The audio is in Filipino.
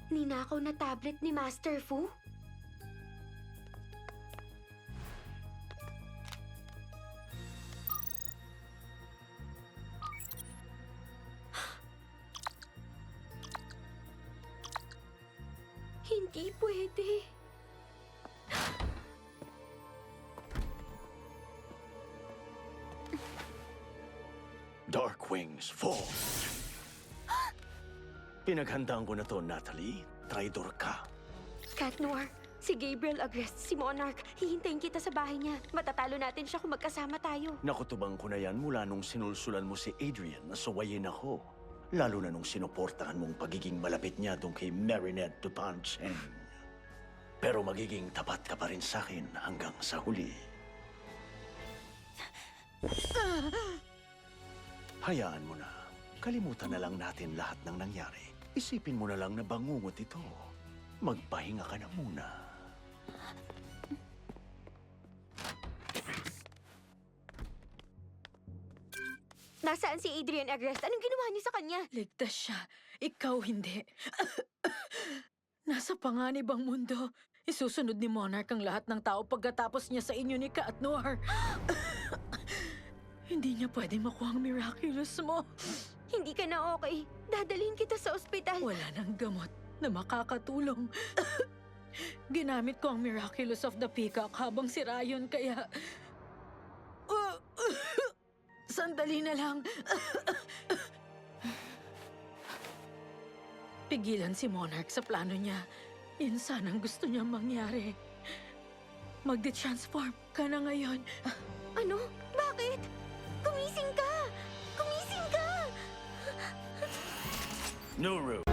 Ninakaw na tablet ni Master Fu? Hindi pwede. Dark Wings Fall. Pinaghandaan ko na to, Natalie. Traidor ka. Cat Noir, si Gabriel Agreste, si Monarch, hihintayin kita sa bahay niya. Matatalo natin siya kung magkasama tayo. Nakutubang ko na yan mula nung sinulsulan mo si Adrian na suwayin ako. Lalo na nung sinuportahan mong pagiging malapit niya doon kay Marinette Dupanchin. Pero magiging tapat ka pa rin sa akin hanggang sa huli. Hayaan mo na. Kalimutan na lang natin lahat ng nangyari. Isipin mo na lang na bangungot ito. Magpahinga ka na muna. Nasaan si Adrian Agreste? Anong ginawa niyo sa kanya? Ligtas siya. Ikaw hindi. Nasa panganib ang mundo. Isusunod ni Monarch ang lahat ng tao pagkatapos niya sa inyo ni Cat Noir. Hindi niya pwede makuha ang miraculous mo. Hindi ka na okay. Dadalhin kita sa ospital. Wala nang gamot na makakatulong. Ginamit ko ang miraculous of the peacock habang si Ryan kaya... Sandali na lang. Pigilan si Monarch sa plano niya. Yun sanang gusto niya mangyari. Magde-transform ka na ngayon. Ano? Bakit? Gumising ka! Gumising ka! Nuru!